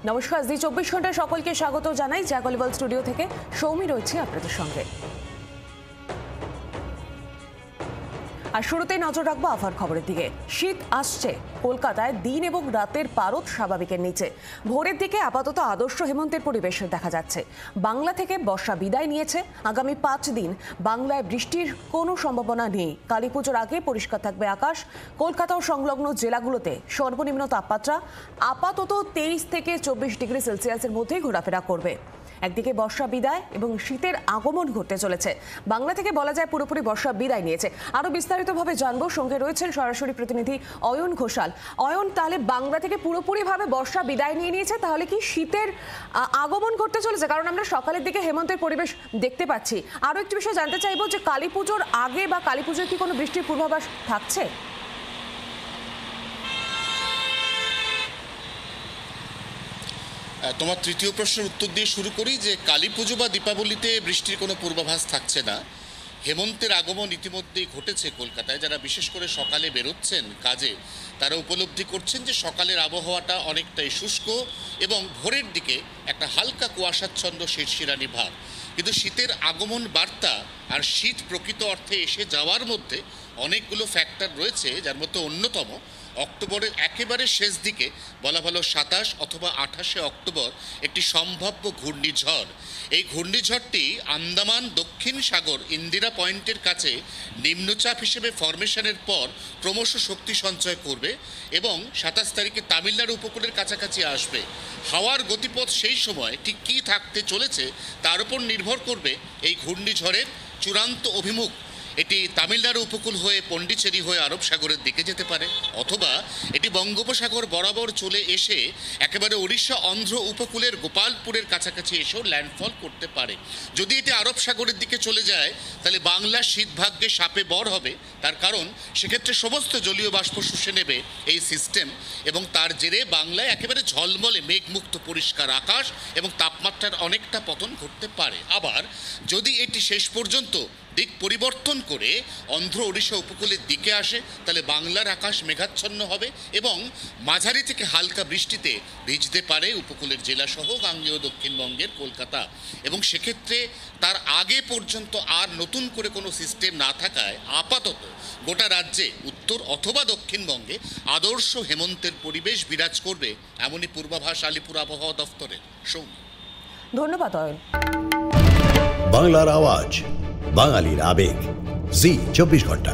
নমস্কার, জি 24 ঘন্টায় সকলকে স্বাগত জানাই। জ্যাগলিবল স্টুডিও থেকে সৌমি রয়েছে আপনাদের সঙ্গে। আর শুরুতেই নজর রাখবো আবহাওয়ার খবরের দিকে। শীত আসছে, কলকাতায় দিন এবং রাতের পারদ স্বাভাবিকের নিচে। ভোরের দিকে আপাতত আদর্শ হেমন্তের পরিবেশ দেখা যাচ্ছে। বাংলা থেকে বর্ষা বিদায় নিয়েছে। আগামী 5 দিন বাংলায় বৃষ্টির কোনো সম্ভাবনা নেই। কালীপুজোর আগে পরিষ্কার থাকবে আকাশ। কলকাতা ও সংলগ্ন জেলাগুলোতে সর্বনিম্ন তাপমাত্রা আপাতত 23 থেকে 24 ডিগ্রি সেলসিয়াসের মধ্যেই ঘোরাফেরা করবে। একদিকে বর্ষা বিদায় এবং শীতের আগমন ঘটতে চলেছে। বাংলা থেকে বলা যায় পুরোপুরি বর্ষা বিদায় নিয়েছে। আরো বিস্তারিতভাবে জানবো, সঙ্গে রয়েছেন সরাসরি প্রতিনিধি অয়ন ঘোষাল। অয়ন, তাহলে বাংলা থেকে পুরোপুরিভাবে বর্ষা বিদায় নিয়ে নিয়েছে, তাহলে কি শীতের আগমন ঘটতে চলেছে? কারণ আমরা সকালের দিকে হেমন্তের পরিবেশ দেখতে পাচ্ছি। আরো একটি বিষয় জানতে চাইবো যে কালীপুজোর আগে বা কালীপুজোর কি কোনো বৃষ্টির পূর্বাভাস থাকছে? তোমার তৃতীয় প্রশ্নের উত্তর দিয়ে শুরু করি যে কালীপুজো বা দীপাবলিতে বৃষ্টির কোনো পূর্বাভাস থাকছে না। হেমন্তের আগমন ইতিমধ্যেই ঘটেছে কলকাতায়। যারা বিশেষ করে সকালে বেরোচ্ছেন কাজে, তারা উপলব্ধি করছেন যে সকালের আবহাওয়াটা অনেকটাই শুষ্ক এবং ভোরের দিকে একটা হালকা কুয়াশাচ্ছন্ন শিরশিরানি ভাব। কিন্তু শীতের আগমন বার্তা আর শীত প্রকৃত অর্থে এসে যাওয়ার মধ্যে অনেকগুলো ফ্যাক্টর রয়েছে, যার মধ্যে অন্যতম অক্টোবরের একেবারে শেষ দিকে, বলা ভালো 27 অথবা 28শে অক্টোবর, একটি সম্ভাব্য ঘূর্ণিঝড়। এই ঘূর্ণিঝড়টি আন্দামান দক্ষিণ সাগর ইন্দিরা পয়েন্টের কাছে নিম্নচাপ হিসেবে ফরমেশনের পর ক্রমশ শক্তি সঞ্চয় করবে এবং 27 তারিখে তামিলনাড়ু উপকূলের কাছাকাছি আসবে। হাওয়ার গতিপথ সেই সময় ঠিক কী থাকতে চলেছে তার উপর নির্ভর করবে এই ঘূর্ণিঝড়ের চূড়ান্ত অভিমুখ। এটি তামিলনাড়ু উপকূল হয়ে পন্ডিচেরি হয়ে আরব সাগরের দিকে যেতে পারে, অথবা এটি বঙ্গোপসাগর বরাবর চলে এসে একেবারে ওড়িশা অন্ধ্র উপকূলের গোপালপুরের কাছাকাছি এসেও ল্যান্ডফল করতে পারে। যদি এটি আরব সাগরের দিকে চলে যায় তাহলে বাংলার শীতভাগ্যে সাপে বর হবে। তার কারণ সেক্ষেত্রে সমস্ত জলীয় বাষ্প শুষে নেবে এই সিস্টেম এবং তার জেরে বাংলায় একেবারে ঝলমলে মেঘমুক্ত পরিষ্কার আকাশ এবং তাপমাত্রার অনেকটা পতন ঘটতে পারে। আবার যদি এটি শেষ পর্যন্ত দিক পরিবর্তন করে অন্ধ্র ওড়িশা উপকূলের দিকে আসে তাহলে বাংলার আকাশ মেঘাচ্ছন্ন হবে এবং মাঝারি থেকে হালকা বৃষ্টিতে ভিজতে পারে উপকূলের জেলাসহ গাঙ্গেয় দক্ষিণবঙ্গের কলকাতা। এবং সেক্ষেত্রে তার আগে পর্যন্ত আর নতুন করে কোনো সিস্টেম না থাকায় আপাতত গোটা রাজ্যে উত্তর অথবা দক্ষিণবঙ্গে আদর্শ হেমন্তের পরিবেশ বিরাজ করবে, এমনই পূর্বাভাস আলিপুর আবহাওয়া দফতরের। সৌমি, ধন্যবাদ অয়ন। বাংলার আওয়াজ, বাঙালির আবেগ, জি 24 ঘন্টা।